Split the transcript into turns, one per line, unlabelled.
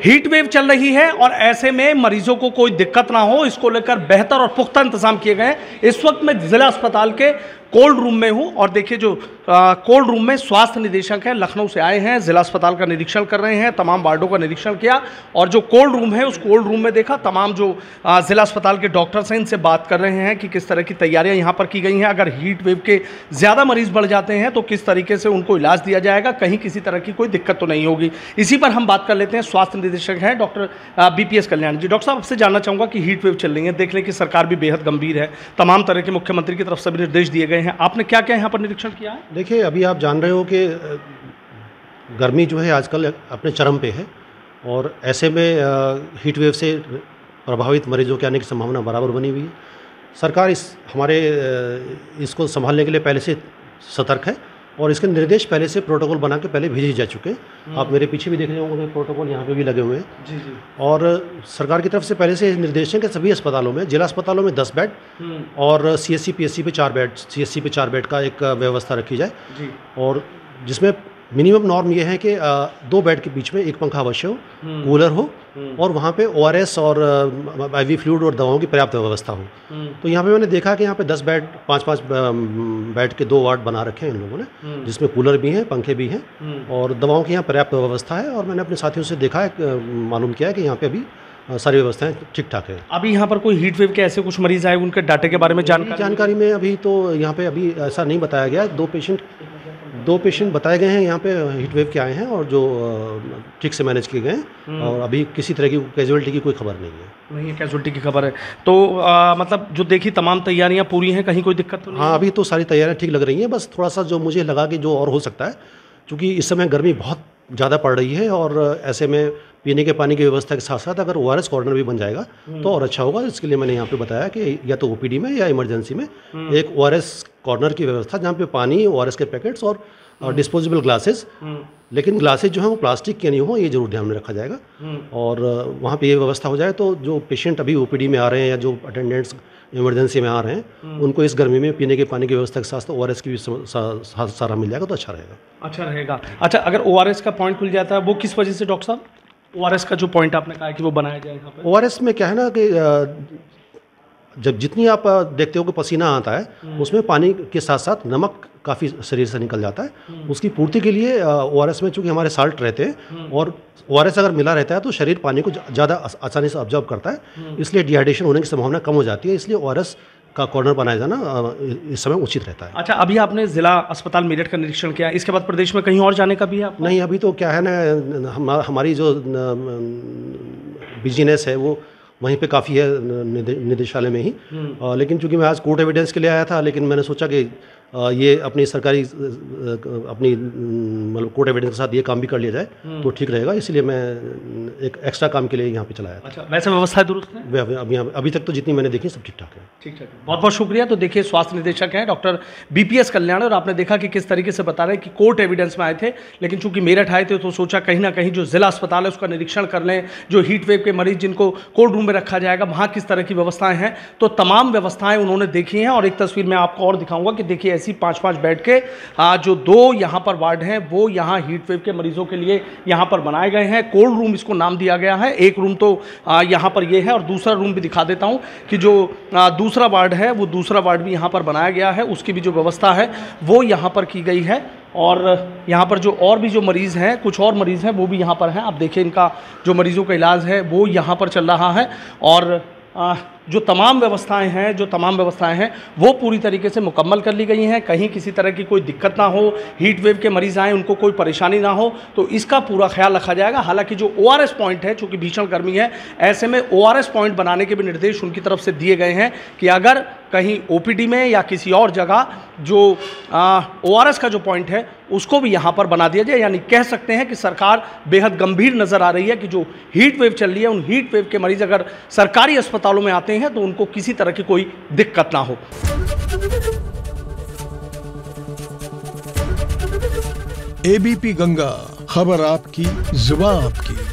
Heat wave चल रही है और ऐसे में मरीजों को कोई दिक्कत ना हो, इसको लेकर बेहतर और पुख्ता इंतजाम किए गए हैं। इस वक्त मैं जिला अस्पताल के कोल्ड रूम में हूं और देखिए जो कोल्ड रूम में स्वास्थ्य निदेशक हैं, लखनऊ से आए हैं, जिला अस्पताल का निरीक्षण कर रहे हैं, तमाम वार्डों का निरीक्षण किया और जो कोल्ड रूम है उस कोल्ड रूम में देखा तमाम जो जिला अस्पताल के डॉक्टर्स हैं इनसे बात कर रहे हैं कि किस तरह की तैयारियां यहाँ पर की गई हैं। अगर हीट वेव के ज़्यादा मरीज बढ़ जाते हैं तो किस तरीके से उनको इलाज दिया जाएगा, कहीं किसी तरह की कोई दिक्कत तो नहीं होगी। इसी पर हम बात कर लेते हैं। स्वास्थ्य निदेशक हैं डॉक्टर BPS कल्याण जी। डॉक्टर साहब, आपसे जानना चाहूँगा कि हीट वेव चल रही है, देख लें कि सरकार भी बेहद गंभीर है, तमाम तरह के मुख्यमंत्री की तरफ से भी निर्देश दिए गए हैं, आपने क्या क्या यहाँ पर निरीक्षण किया है?
देखिए, अभी आप जान रहे हो कि गर्मी जो है आजकल अपने चरम पे है और ऐसे में हीट वेव से प्रभावित मरीजों के आने की संभावना बराबर बनी हुई है। सरकार इसको संभालने के लिए पहले से सतर्क है और इसके निर्देश पहले से प्रोटोकॉल बना के पहले भेजे जा चुके हैं। आप मेरे पीछे भी देख रहे होंगे, प्रोटोकॉल यहाँ पे भी लगे हुए हैं।
जी जी।
और सरकार की तरफ से पहले से निर्देश है कि सभी अस्पतालों में, जिला अस्पतालों में 10 बेड और CSC PSC पे 4 बेड, CSC पे 4 बेड का एक व्यवस्था रखी जाए जी। और जिसमें मिनिमम नॉर्म ये है कि 2 बेड के बीच में एक पंखा अवश्य हो, कूलर हो और वहाँ पे ORS और IV फ्लूइड और दवाओं की पर्याप्त व्यवस्था हो। तो यहाँ पे मैंने देखा कि यहाँ पे 10 बेड, 5-5 बेड के 2 वार्ड बना रखे हैं इन लोगों ने, जिसमें कूलर भी हैं, पंखे भी हैं और दवाओं की यहाँ पर्याप्त व्यवस्था है। और मैंने अपने साथियों से देखा है, मालूम किया है कि यहाँ पे अभी सारी व्यवस्थाएं ठीक ठाक है।
अभी यहाँ पर कोई हीट वेव के ऐसे कुछ मरीज आए, उनके डाटे के बारे में जानकारी
में अभी तो यहाँ पे अभी ऐसा नहीं बताया गया। 2 पेशेंट बताए गए हैं यहाँ पे हीट वेव के आए हैं और जो ठीक से मैनेज किए गए हैं और अभी किसी तरह की कैजुअलिटी की कोई खबर नहीं है।
कैजुअलिटी की खबर है तो मतलब जो देखी तमाम तैयारियां पूरी हैं, कहीं कोई दिक्कत तो नहीं?
हाँ, अभी तो सारी तैयारियां ठीक लग रही हैं। बस थोड़ा सा जो मुझे लगा कि जो और हो सकता है, क्योंकि इस समय गर्मी बहुत ज़्यादा पड़ रही है और ऐसे में पीने के पानी की व्यवस्था के साथ साथ अगर ORS कॉर्नर भी बन जाएगा तो और अच्छा होगा। इसके लिए मैंने यहाँ पे बताया कि या तो OPD में या इमरजेंसी में एक ORS कॉर्नर की व्यवस्था, जहाँ पे पानी, ORS के पैकेट्स और डिस्पोजेबल ग्लासेस, लेकिन ग्लासेस जो हैं वो प्लास्टिक के नहीं हो, ये जरूर ध्यान में रखा जाएगा। और वहाँ पे ये व्यवस्था हो जाए तो जो पेशेंट अभी OPD में आ रहे हैं या जो अटेंडेंट्स इमरजेंसी में आ रहे हैं, उनको इस गर्मी में पीने के पानी की व्यवस्था के साथ ORS की भी सारा मिल जाएगा तो अच्छा रहेगा।
अच्छा, अगर ORS का पॉइंट खुल जाता है, वो किस वजह से डॉक्टर साहब? ORS का जो पॉइंट आपने कहा कि वो बनाया जाए यहाँ पे,
ORS में क्या है ना कि जब जितनी आप देखते हो कि पसीना आता है उसमें पानी के साथ साथ नमक काफ़ी शरीर से निकल जाता है। उसकी पूर्ति के लिए ORS में चूँकि हमारे साल्ट रहते हैं और ORS अगर मिला रहता है तो शरीर पानी को ज़्यादा आसानी से ऑब्जर्व करता है, इसलिए डिहाइड्रेशन होने की संभावना कम हो जाती है। इसलिए ORS का कॉर्नर बनाया जाना इस समय उचित रहता है।
अच्छा, अभी आपने जिला अस्पताल मेरठ का निरीक्षण किया, इसके बाद प्रदेश में कहीं और जाने का भी है?
नहीं, अभी तो क्या है ना, हमारी जो बिजनेस है वो वहीं पे काफ़ी है, निदेशालय में ही। लेकिन चूंकि मैं आज कोर्ट एविडेंस के लिए आया था, लेकिन मैंने सोचा कि ये अपनी सरकारी अपनी मतलब कोर्ट एविडेंस के साथ ये काम भी कर लिया जाए तो ठीक रहेगा, इसलिए मैं एक एक्स्ट्रा काम के लिए यहाँ पे चला आया था।
अच्छा, वैसे व्यवस्था दुरुस्त है?
अभी तक तो जितनी मैंने देखी सब ठीक ठाक है।
ठीक ठाक है, बहुत बहुत शुक्रिया। तो देखिए, स्वास्थ्य निदेशक हैं डॉक्टर BPS कल्याण और आपने देखा कि किस तरीके से बता रहे हैं कि कोर्ट एविडेंस में आए थे, लेकिन चूंकि मेरठ आए थे तो सोचा कहीं ना कहीं जो जिला अस्पताल है उसका निरीक्षण कर लें, जो हीट वेव के मरीज जिनको कोल्ड रूम में रखा जाएगा वहाँ किस तरह की व्यवस्थाएं हैं। तो तमाम व्यवस्थाएं उन्होंने देखी हैं और एक तस्वीर मैं आपको और दिखाऊंगा कि देखिए ऐसी 5-5 बेड के जो 2 यहाँ पर वार्ड हैं वो यहाँ हीट वेव के मरीजों के लिए यहाँ पर बनाए गए हैं। कोल्ड रूम इसको नाम दिया गया है। एक रूम तो यहाँ पर ये है और दूसरा रूम भी दिखा देता हूँ कि जो दूसरा वार्ड है वो दूसरा वार्ड भी यहाँ पर बनाया गया है, उसकी भी जो व्यवस्था है वो यहाँ पर की गई है। और यहाँ पर जो और भी जो मरीज़ हैं, कुछ और मरीज़ हैं वो भी यहाँ पर हैं। आप देखिए, इनका जो मरीज़ों का इलाज है वो यहाँ पर चल रहा है और जो तमाम व्यवस्थाएं हैं वो पूरी तरीके से मुकम्मल कर ली गई हैं। कहीं किसी तरह की कोई दिक्कत ना हो, हीट वेव के मरीज़ आएँ उनको कोई परेशानी ना हो, तो इसका पूरा ख्याल रखा जाएगा। हालांकि जो ORS पॉइंट है, चूँकि भीषण गर्मी है, ऐसे में ORS पॉइंट बनाने के भी निर्देश उनकी तरफ से दिए गए हैं कि अगर कहीं OPD में या किसी और जगह जो ORS का जो पॉइंट है उसको भी यहाँ पर बना दिया जाए। यानी कह सकते हैं कि सरकार बेहद गंभीर नज़र आ रही है कि जो हीट वेव चल रही है, उन हीट वेव के मरीज़ अगर सरकारी अस्पतालों में आते हैं तो उनको किसी तरह की कोई दिक्कत ना हो।
ABP गंगा, खबर आपकी, जुबान आपकी।